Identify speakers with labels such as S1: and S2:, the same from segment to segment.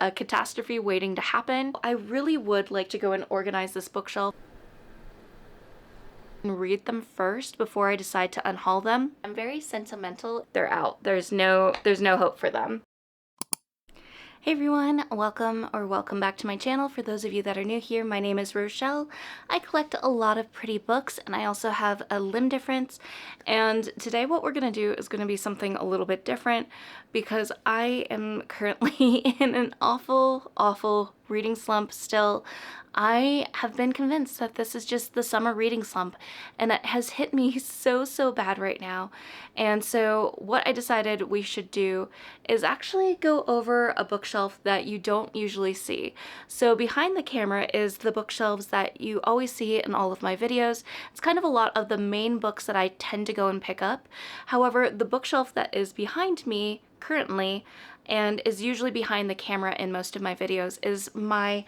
S1: a catastrophe waiting to happen. I really would like to go and organize this bookshelf and read them first before I decide to unhaul them. I'm very sentimental. They're out. There's no hope for them. Hey everyone, welcome back to my channel. For those of you that are new here, my name is Rochelle. I collect a lot of pretty books and I also have a limb difference. And today what we're gonna do is gonna be something a little bit different because I am currently in an awful reading slump still. I have been convinced that this is just the summer reading slump and it has hit me so bad right now. And so what I decided we should do is actually go over a bookshelf that you don't usually see. So behind the camera is the bookshelves that you always see in all of my videos. It's kind of a lot of the main books that I tend to go and pick up. However, the bookshelf that is behind me currently and is usually behind the camera in most of my videos is my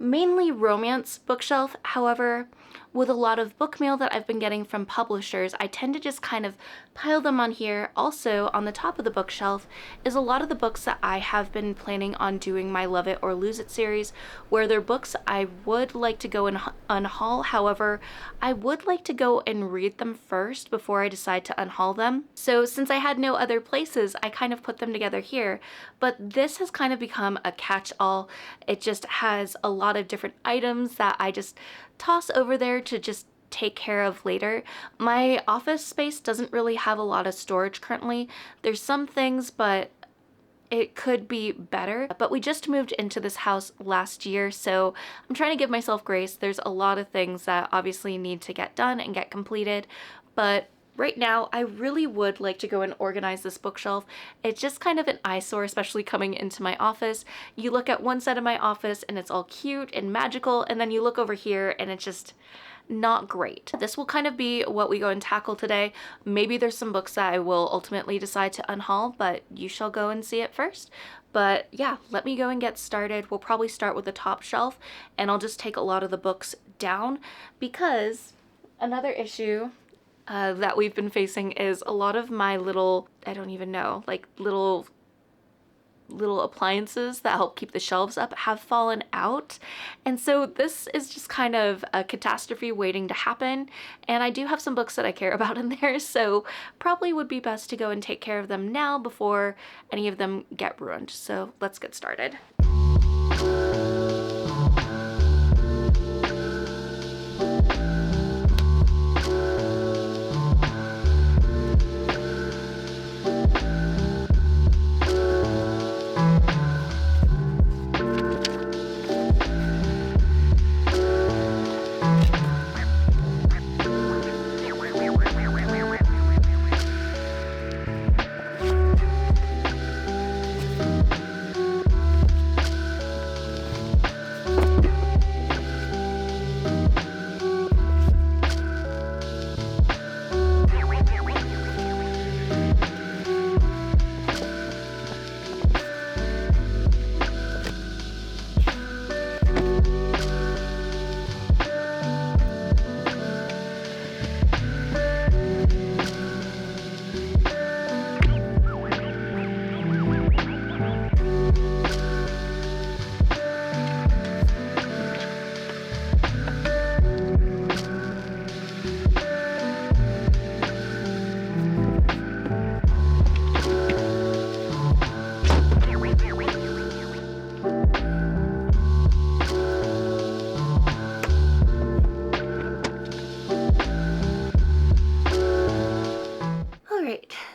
S1: mainly romance bookshelf. However, with a lot of book mail that I've been getting from publishers, I tend to just kind of pile them on here. Also, on the top of the bookshelf is a lot of the books that I have been planning on doing my Love It or Lose It series, where they're books I would like to go and unhaul. However, I would like to go and read them first before I decide to unhaul them. So since I had no other places, I kind of put them together here. But this has kind of become a catch-all. It just has a lot of different items that I just toss over there to just take care of later. My office space doesn't really have a lot of storage currently. There's some things, but it could be better. But we just moved into this house last year, so I'm trying to give myself grace. There's a lot of things that obviously need to get done and get completed, but right now, I really would like to go and organize this bookshelf. It's just kind of an eyesore, especially coming into my office. You look at one side of my office and it's all cute and magical, and then you look over here and it's just not great. This will kind of be what we go and tackle today. Maybe there's some books that I will ultimately decide to unhaul, but you shall go and see it first. But yeah, let me go and get started. We'll probably start with the top shelf and I'll just take a lot of the books down because another issue that we've been facing is a lot of my little, I don't even know, like little appliances that help keep the shelves up have fallen out. And so this is just kind of a catastrophe waiting to happen. And I do have some books that I care about in there, so probably would be best to go and take care of them now before any of them get ruined. So let's get started.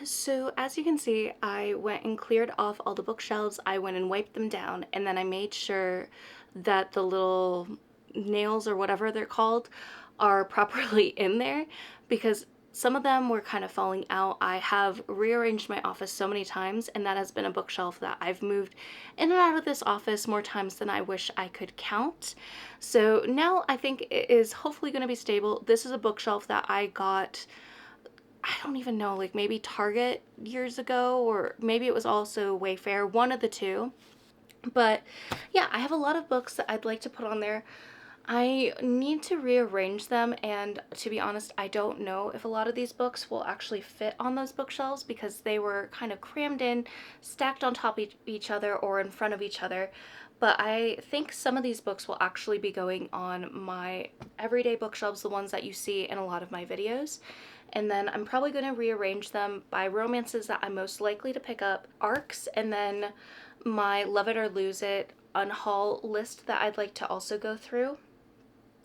S1: So as you can see, I went and cleared off all the bookshelves. I went and wiped them down, and then I made sure that the little nails or whatever they're called are properly in there because some of them were kind of falling out. I have rearranged my office so many times, and that has been a bookshelf that I've moved in and out of this office more times than I wish I could count. So now I think it is hopefully going to be stable. This is a bookshelf that I got, I don't even know, like maybe Target years ago, or maybe it was also Wayfair, one of the two. But yeah, I have a lot of books that I'd like to put on there. I need to rearrange them, and to be honest, I don't know if a lot of these books will actually fit on those bookshelves because they were kind of crammed in, stacked on top of each other or in front of each other. But I think some of these books will actually be going on my everyday bookshelves, the ones that you see in a lot of my videos. And then I'm probably going to rearrange them by romances that I'm most likely to pick up, arcs, and then my love it or lose it unhaul list that I'd like to also go through.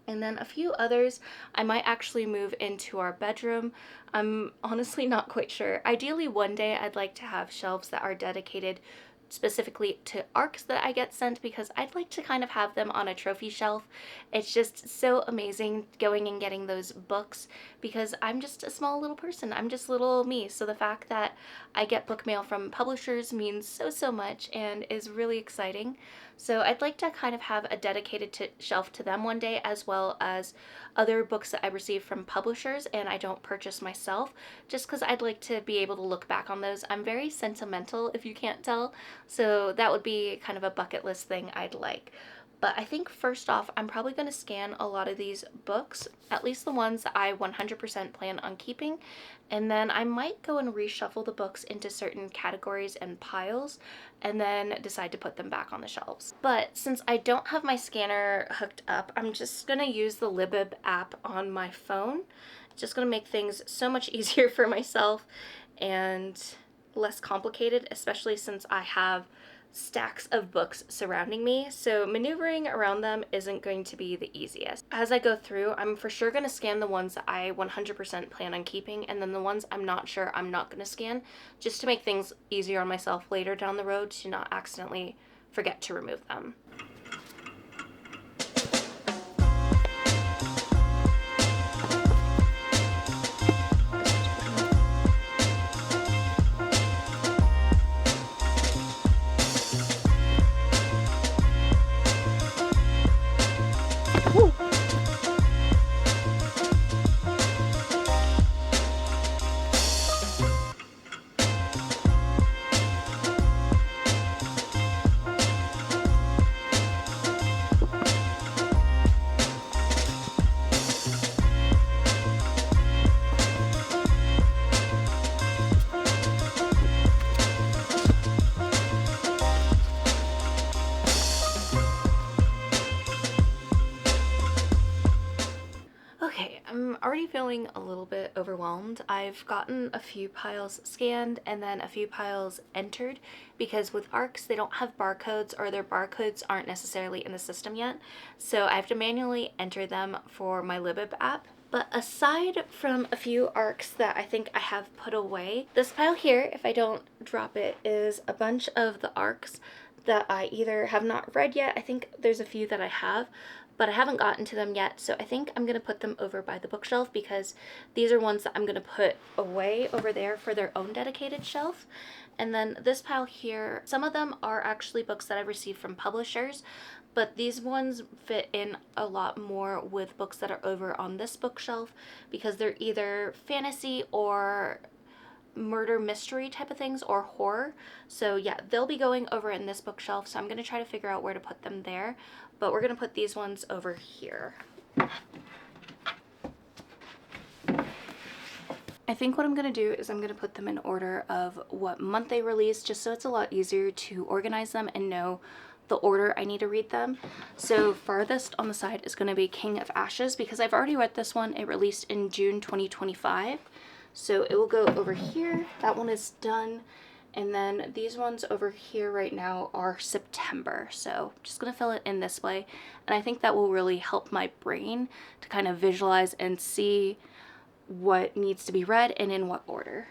S1: And then a few others I might actually move into our bedroom. I'm honestly not quite sure. Ideally, one day I'd like to have shelves that are dedicated specifically to arcs that I get sent because I'd like to kind of have them on a trophy shelf. It's just so amazing going and getting those books because I'm just a small little person. I'm just little me. So the fact that I get book mail from publishers means so much and is really exciting. So I'd like to kind of have a dedicated shelf to them one day, as well as other books that I receive from publishers and I don't purchase myself, just because I'd like to be able to look back on those. I'm very sentimental, if you can't tell, so that would be kind of a bucket list thing I'd like. But I think first off, I'm probably going to scan a lot of these books, at least the ones that I 100% plan on keeping, and then I might go and reshuffle the books into certain categories and piles, and then decide to put them back on the shelves. But since I don't have my scanner hooked up, I'm just going to use the Libib app on my phone. It's just going to make things so much easier for myself and less complicated, especially since I have stacks of books surrounding me, so maneuvering around them isn't going to be the easiest. As I go through, I'm for sure going to scan the ones that I 100% plan on keeping, and then the ones I'm not sure I'm not going to scan, just to make things easier on myself later down the road to not accidentally forget to remove them. Okay, I'm already feeling a little bit overwhelmed. I've gotten a few piles scanned and then a few piles entered because with ARCs they don't have barcodes, or their barcodes aren't necessarily in the system yet, so I have to manually enter them for my Libib app. But aside from a few ARCs that I think I have put away, this pile here, if I don't drop it, is a bunch of the ARCs that I either have not read yet. I think there's a few that I have, but I haven't gotten to them yet, so I think I'm going to put them over by the bookshelf because these are ones that I'm going to put away over there for their own dedicated shelf. And then this pile here, some of them are actually books that I've received from publishers, but these ones fit in a lot more with books that are over on this bookshelf because they're either fantasy or murder mystery type of things or horror. So yeah, they'll be going over in this bookshelf, so I'm going to try to figure out where to put them there, but we're going to put these ones over here. I think what I'm going to do is I'm going to put them in order of what month they released, just so it's a lot easier to organize them and know the order I need to read them. So farthest on the side is going to be King of Ashes because I've already read this one. It released in June 2025. So it will go over here. That one is done. And then these ones over here right now are September. So I'm just going to fill it in this way. And I think that will really help my brain to kind of visualize and see what needs to be read and in what order.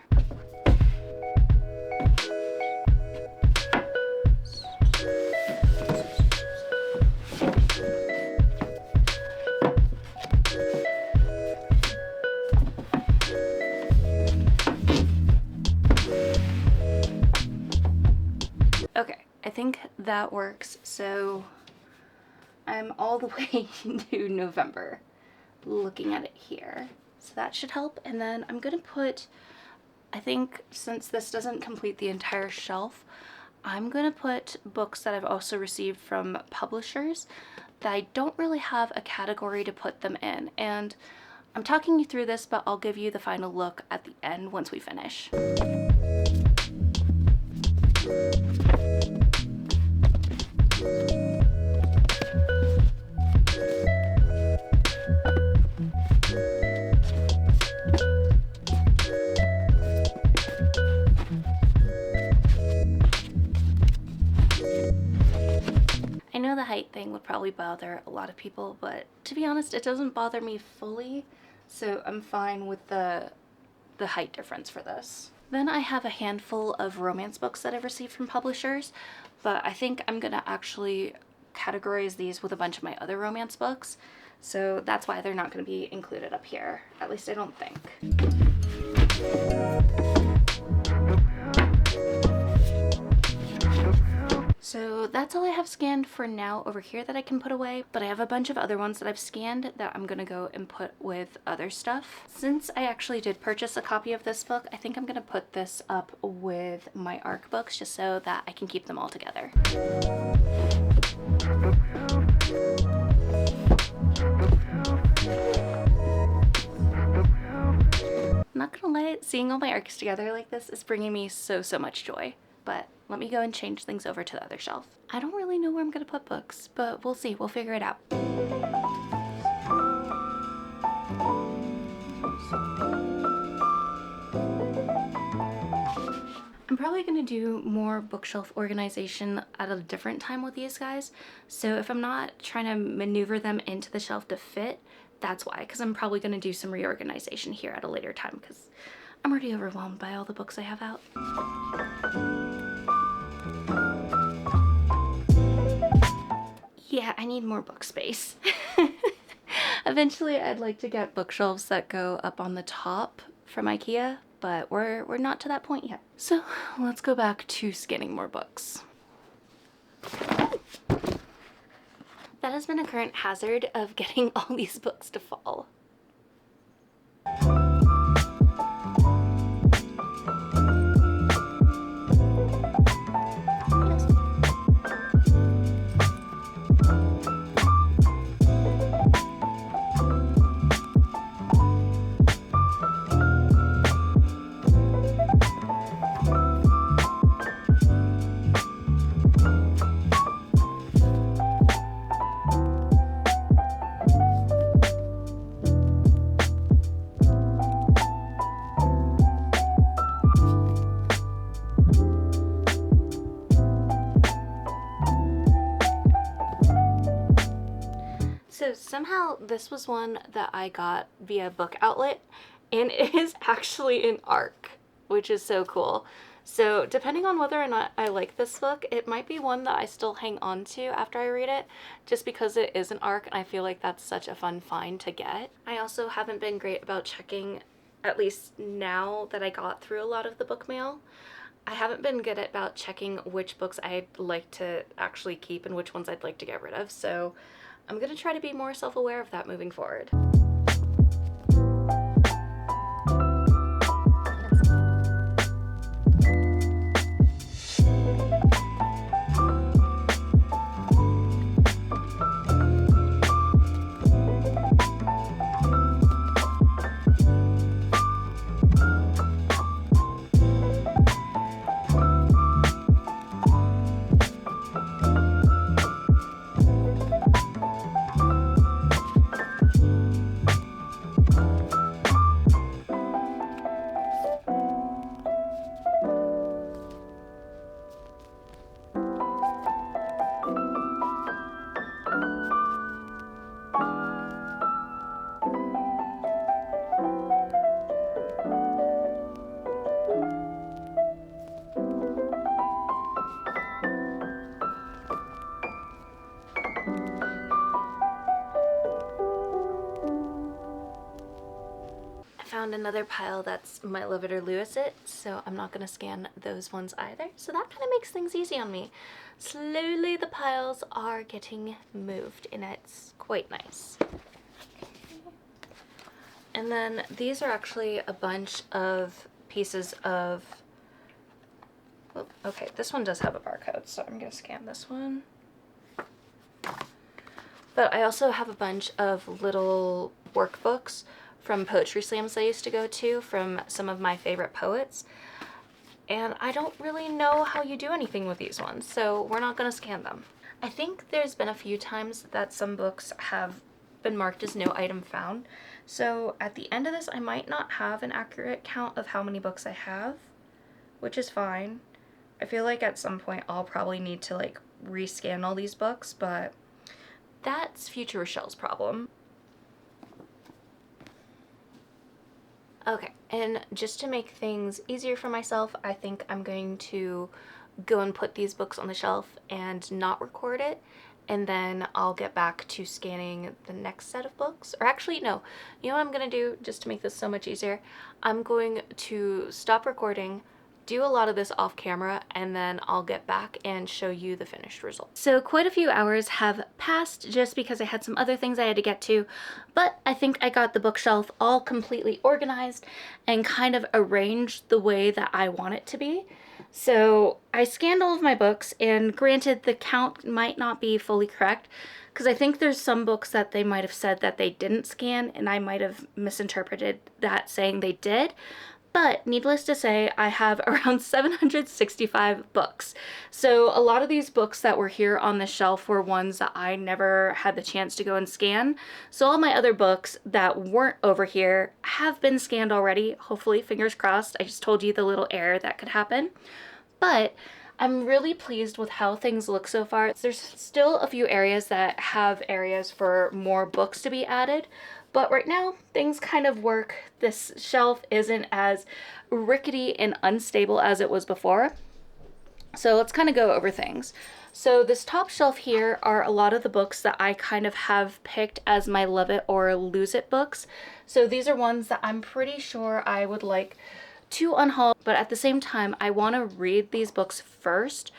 S1: Okay, I think that works. So I'm all the way to November looking at it here. So that should help. And then I'm gonna put, I think since this doesn't complete the entire shelf, I'm gonna put books that I've also received from publishers that I don't really have a category to put them in, and I'm talking you through this, but I'll give you the final look at the end once we finish. I know the height thing would probably bother a lot of people, but to be honest, it doesn't bother me fully, so I'm fine with the height difference for this. Then I have a handful of romance books that I've received from publishers, but I think I'm gonna actually categorize these with a bunch of my other romance books, so that's why they're not gonna be included up here. At least I don't think. So that's all I have scanned for now over here that I can put away, but I have a bunch of other ones that I've scanned that I'm gonna go and put with other stuff. Since I actually did purchase a copy of this book, I think I'm gonna put this up with my ARC books just so that I can keep them all together. I'm not gonna lie, seeing all my ARCs together like this is bringing me so much joy. But let me go and change things over to the other shelf. I don't really know where I'm gonna put books, but we'll see, we'll figure it out. I'm probably gonna do more bookshelf organization at a different time with these guys, so if I'm not trying to maneuver them into the shelf to fit, that's why, because I'm probably gonna do some reorganization here at a later time because I'm already overwhelmed by all the books I have out. Yeah, I need more book space. Eventually I'd like to get bookshelves that go up on the top from IKEA, but we're not to that point yet. So let's go back to scanning more books. That has been a current hazard of getting all these books to fall. So somehow this was one that I got via Book Outlet, and it is actually an ARC, which is so cool. So depending on whether or not I like this book, it might be one that I still hang on to after I read it, just because it is an ARC and I feel like that's such a fun find to get. I also haven't been great about checking, at least now that I got through a lot of the book mail, I haven't been good about checking which books I'd like to actually keep and which ones I'd like to get rid of, so I'm gonna try to be more self-aware of that moving forward. Found another pile that's My Love It or Lewis It, so I'm not gonna scan those ones either. So that kind of makes things easy on me. Slowly the piles are getting moved and it's quite nice. And then these are actually a bunch of pieces of, oh, okay, this one does have a barcode, so I'm gonna scan this one. But I also have a bunch of little workbooks from poetry slams I used to go to from some of my favorite poets. And I don't really know how you do anything with these ones, so we're not going to scan them. I think there's been a few times that some books have been marked as no item found. So at the end of this, I might not have an accurate count of how many books I have, which is fine. I feel like at some point I'll probably need to like rescan all these books, but that's future Rochelle's problem. Okay, and just to make things easier for myself, I think I'm going to go and put these books on the shelf and not record it, and then I'll get back to scanning the next set of books. Or actually, no, you know what I'm gonna do just to make this so much easier? I'm going to stop recording, do a lot of this off camera, and then I'll get back and show you the finished result. So quite a few hours have passed just because I had some other things I had to get to, but I think I got the bookshelf all completely organized and kind of arranged the way that I want it to be. So I scanned all of my books, and granted the count might not be fully correct because I think there's some books that they might have said that they didn't scan and I might have misinterpreted that saying they did. But needless to say, I have around 765 books. So a lot of these books that were here on the shelf were ones that I never had the chance to go and scan. So all my other books that weren't over here have been scanned already. Hopefully, fingers crossed. I just told you the little error that could happen. But I'm really pleased with how things look so far. There's still a few areas that have areas for more books to be added, but right now things kind of work. This shelf isn't as rickety and unstable as it was before. So let's kind of go over things. So this top shelf here are a lot of the books that I kind of have picked as my love it or lose it books. So these are ones that I'm pretty sure I would like to unhaul, but at the same time I want to read these books first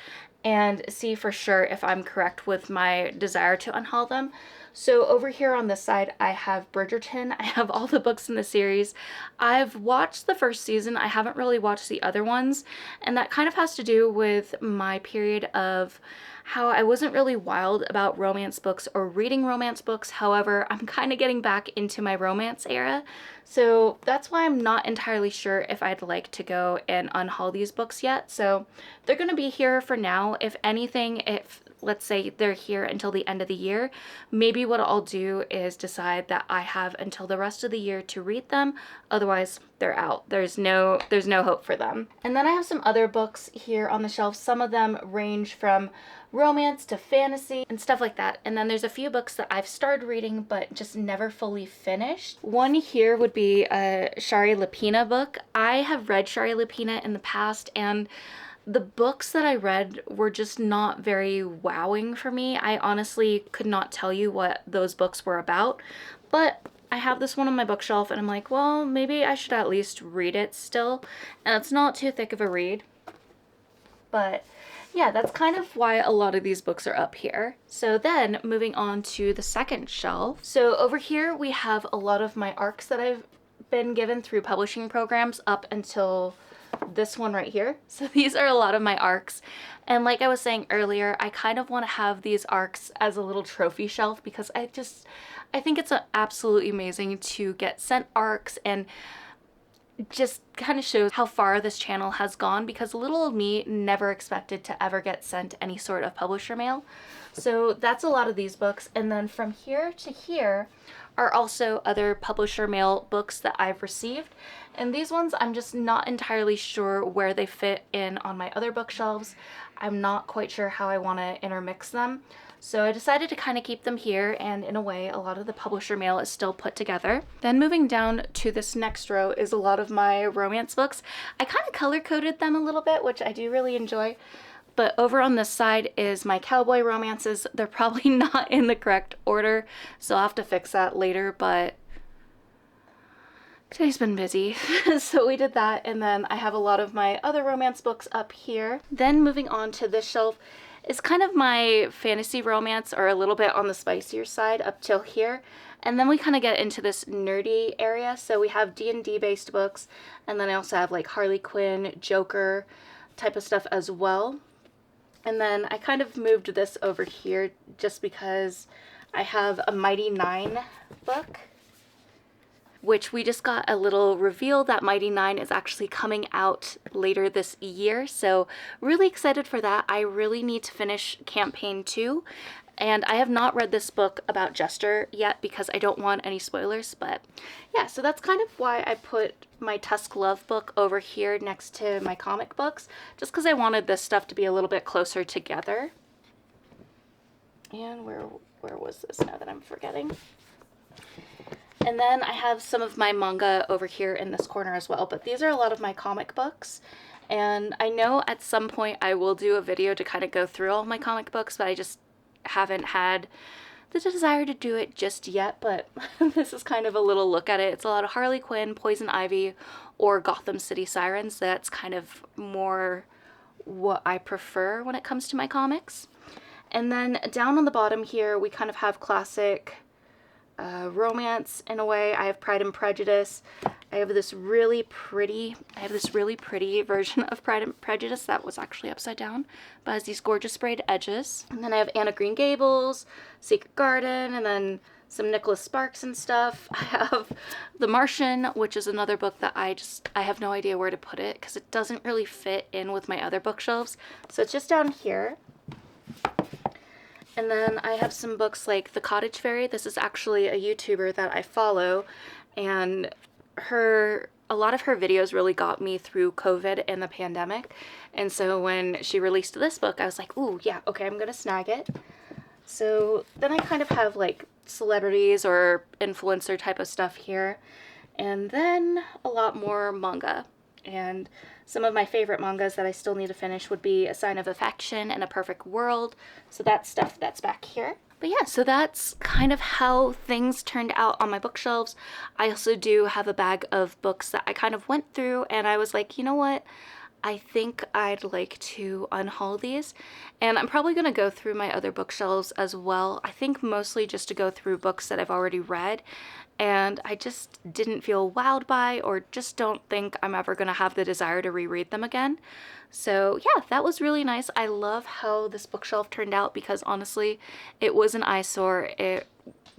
S1: and see for sure if I'm correct with my desire to unhaul them. So over here on this side I have Bridgerton. I have all the books in the series. I've watched the first season. I haven't really watched the other ones, and that kind of has to do with my period of how I wasn't really wild about romance books or reading romance books. However, I'm kind of getting back into my romance era. So that's why I'm not entirely sure if I'd like to go and unhaul these books yet. So they're going to be here for now. If anything, if let's say they're here until the end of the year, maybe what I'll do is decide that I have until the rest of the year to read them. Otherwise, they're out. There's no hope for them. And then I have some other books here on the shelf. Some of them range from romance to fantasy and stuff like that. And then there's a few books that I've started reading but just never fully finished. One here would be a Shari Lapina book. I have read Shari Lapina in the past, and the books that I read were just not very wowing for me. I honestly could not tell you what those books were about, but I have this one on my bookshelf and I'm like, well, maybe I should at least read it still. And it's not too thick of a read, but yeah, that's kind of why a lot of these books are up here. So then moving on to the second shelf. So over here we have a lot of my ARCs that I've been given through publishing programs up until this one right here. So these are a lot of my ARCs, and like I was saying earlier, I kind of want to have these ARCs as a little trophy shelf because I think it's absolutely amazing to get sent ARCs, and just kind of shows how far this channel has gone because little old me never expected to ever get sent any sort of publisher mail. So that's a lot of these books, and then from here to here are also other publisher mail books that I've received. And these ones I'm just not entirely sure where they fit in on my other bookshelves. I'm not quite sure how I want to intermix them. So I decided to kind of keep them here, and in a way a lot of the publisher mail is still put together. Then moving down to this next row is a lot of my romance books. I kind of color coded them a little bit, which I do really enjoy. But over on this side is my cowboy romances. They're probably not in the correct order, so I'll have to fix that later, but today's been busy. So we did that, and then I have a lot of my other romance books up here. Then moving on to this shelf is kind of my fantasy romance, or a little bit on the spicier side up till here. And then we kind of get into this nerdy area. So we have D&D based books, and then I also have like Harley Quinn, Joker type of stuff as well. And then I kind of moved this over here just because I have a Mighty 9 book, which we just got a little reveal that Mighty 9 is actually coming out later this year. So really excited for that. I really need to finish campaign 2. And I have not read this book about Jester yet because I don't want any spoilers, but yeah, so that's kind of why I put my Tusk Love book over here next to my comic books, just because I wanted this stuff to be a little bit closer together. And where was this now that I'm forgetting? And then I have some of my manga over here in this corner as well, but these are a lot of my comic books. And I know at some point I will do a video to kind of go through all my comic books, but I just haven't had the desire to do it just yet. But this is kind of a little look at it. It's a lot of Harley Quinn, Poison Ivy, or Gotham City Sirens. That's kind of more what I prefer when it comes to my comics. And then down on the bottom here, we kind of have classic romance in a way. I have Pride and Prejudice. I have this really pretty version of Pride and Prejudice that was actually upside down, but has these gorgeous sprayed edges. And then I have Anne of Green Gables, Secret Garden, and then some Nicholas Sparks and stuff. I have The Martian, which is another book that I have no idea where to put it because it doesn't really fit in with my other bookshelves. So it's just down here. And then I have some books like The Cottage Fairy. This is actually a YouTuber that I follow, and a lot of her videos really got me through COVID and the pandemic. And so when she released this book, I was like, ooh, yeah, okay, I'm gonna snag it. So then I kind of have like celebrities or influencer type of stuff here. And then a lot more manga. And some of my favorite mangas that I still need to finish would be A Sign of Affection and A Perfect World. So that's stuff that's back here. But yeah, so that's kind of how things turned out on my bookshelves. I also do have a bag of books that I kind of went through and I was like, you know what? I think I'd like to unhaul these. And I'm probably going to go through my other bookshelves as well. I think mostly just to go through books that I've already read and I just didn't feel wowed by, or just don't think I'm ever going to have the desire to reread them again. So yeah, that was really nice. I love how this bookshelf turned out because honestly, it was an eyesore. It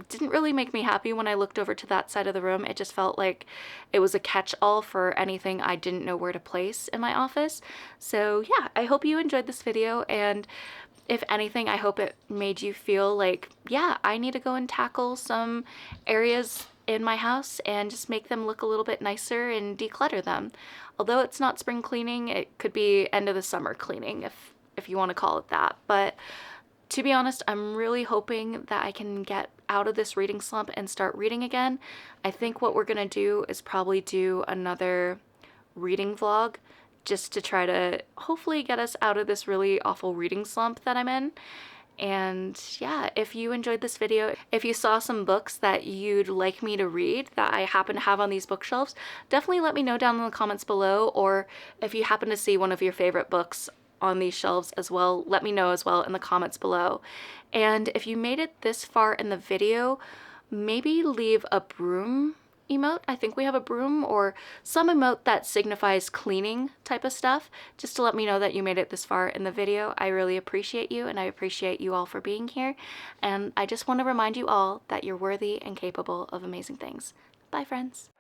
S1: didn't really make me happy when I looked over to that side of the room. It just felt like it was a catch-all for anything I didn't know where to place in my office. So yeah, I hope you enjoyed this video, and if anything, I hope it made you feel like, yeah, I need to go and tackle some areas in my house and just make them look a little bit nicer and declutter them. Although it's not spring cleaning, it could be end of the summer cleaning if you want to call it that. But to be honest, I'm really hoping that I can get out of this reading slump and start reading again. I think what we're gonna do is probably do another reading vlog just to try to hopefully get us out of this really awful reading slump that I'm in. And yeah, if you enjoyed this video, if you saw some books that you'd like me to read that I happen to have on these bookshelves, definitely let me know down in the comments below. Or if you happen to see one of your favorite books on these shelves as well, let me know as well in the comments below. And if you made it this far in the video, maybe leave a broom emote. I think we have a broom or some emote that signifies cleaning type of stuff, just to let me know that you made it this far in the video. I really appreciate you, and I appreciate you all for being here. And I just want to remind you all that you're worthy and capable of amazing things. Bye, friends.